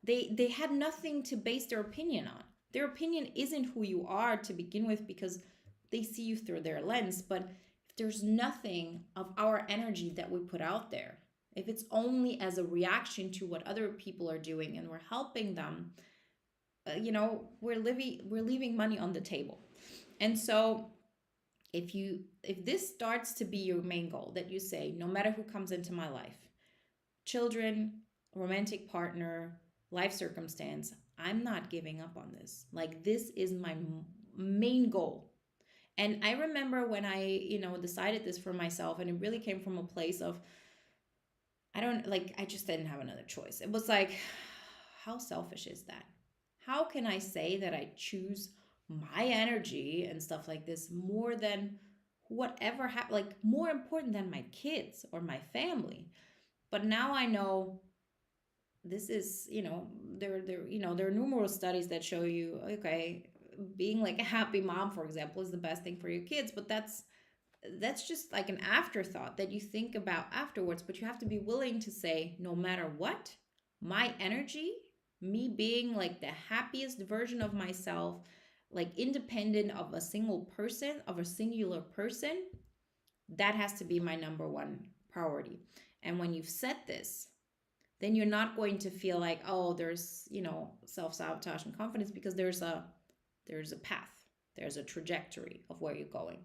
They had nothing to base their opinion on. Their opinion isn't who you are to begin with, because they see you through their lens. But if there's nothing of our energy that we put out there, if it's only as a reaction to what other people are doing and we're helping them, we're leaving money on the table. And so if this starts to be your main goal, that you say, no matter who comes into my life, children, romantic partner, life circumstance, I'm not giving up on this. Like, this is my main goal. And I remember when I, decided this for myself, and it really came from a place of, I just didn't have another choice. It was like, how selfish is that? How can I say that I choose my energy and stuff like this more than whatever like more important than my kids or my family? But now I know this is, there are numerous studies that show you, okay, being like a happy mom, for example, is the best thing for your kids, but that's just like an afterthought that you think about afterwards. But you have to be willing to say, no matter what, my energy, me being like the happiest version of myself, like independent of a singular person, that has to be my number one priority. And when you've set this, then you're not going to feel like, oh, there's, self-sabotage and confidence, because there's a path, there's a trajectory of where you're going.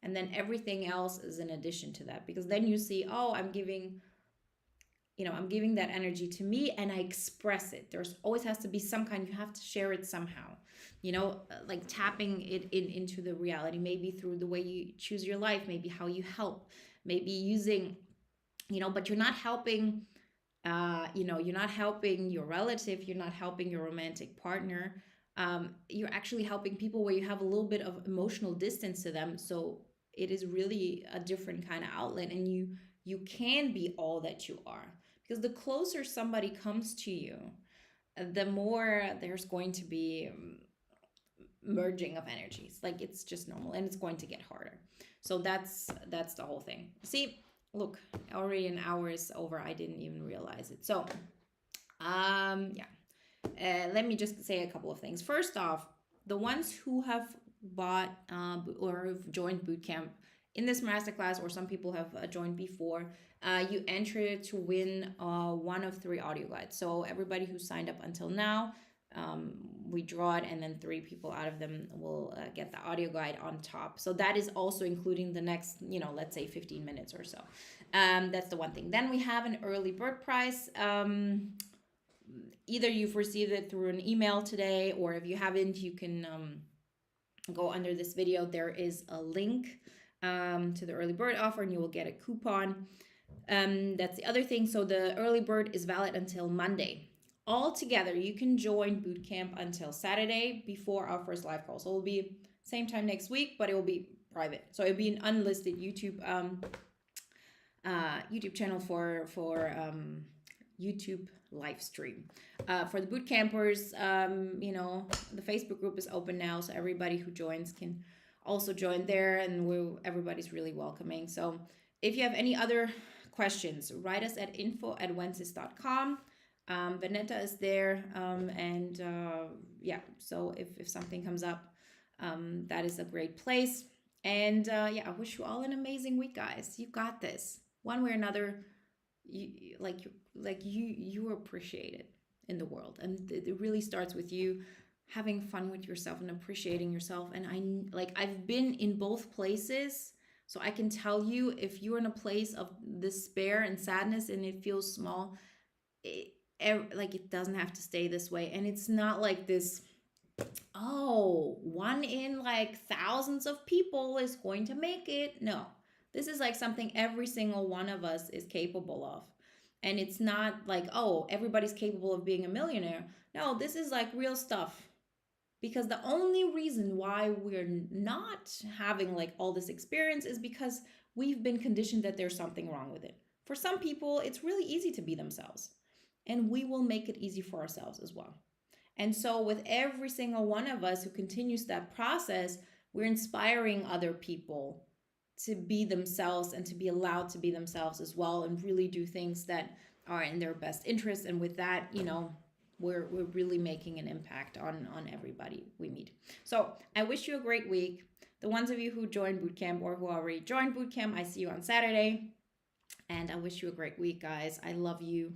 And then everything else is in addition to that, because then you see, oh, I'm giving that energy to me, and I express it. There's always has to be some kind, you have to share it somehow, like tapping it into the reality, maybe through the way you choose your life, maybe how you help, maybe using, but you're not helping, you're not helping your relative, you're not helping your romantic partner. You're actually helping people where you have a little bit of emotional distance to them. So it is really a different kind of outlet, and you can be all that you are, because the closer somebody comes to you, the more there's going to be merging of energies. Like, it's just normal, and it's going to get harder. So that's the whole thing. See, look, already an hour is over. I didn't even realize it. So yeah, let me just say a couple of things. First off, the ones who have bought or have joined bootcamp in this masterclass, or some people have joined before, you enter to win one of 3 audio guides. So everybody who signed up until now, we draw it, and then 3 people out of them will get the audio guide on top. So that is also including the next, let's say 15 minutes or so. That's the one thing. Then we have an early bird price. Either you've received it through an email today, or if you haven't, you can go under this video. There is a link to the early bird offer, and you will get a coupon. That's the other thing. So the early bird is valid until Monday. Altogether, you can join bootcamp until Saturday before our first live call. So it will be same time next week, but it will be private. So it'll be an unlisted YouTube channel for YouTube live stream. For the boot campers, the Facebook group is open now, so everybody who joins can also join there, and everybody's really welcoming. So if you have any other questions, write us at info@wenzes.com. Vanetta is there, and yeah, so if something comes up, that is a great place. And yeah, I wish you all an amazing week, guys. You got this. One way or another, you appreciate it in the world, and it really starts with you having fun with yourself and appreciating yourself. And I've been in both places, so I can tell you, if you're in a place of despair and sadness and it feels small, it doesn't have to stay this way. And it's not like this, oh, 1 in thousands of people is going to make it. No, this is something every single one of us is capable of. And it's not like, oh, everybody's capable of being a millionaire. No, this is real stuff. Because the only reason why we're not having all this experience is because we've been conditioned that there's something wrong with it. For some people, it's really easy to be themselves. And we will make it easy for ourselves as well. And so with every single one of us who continues that process, we're inspiring other people to be themselves and to be allowed to be themselves as well, and really do things that are in their best interest. And with that, we're really making an impact on everybody we meet. So I wish you a great week. The ones of you who joined bootcamp or who already joined bootcamp, I see you on Saturday. And I wish you a great week, guys. I love you,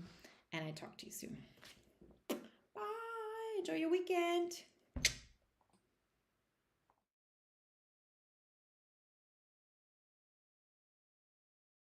and I talk to you soon. Bye. Enjoy your weekend.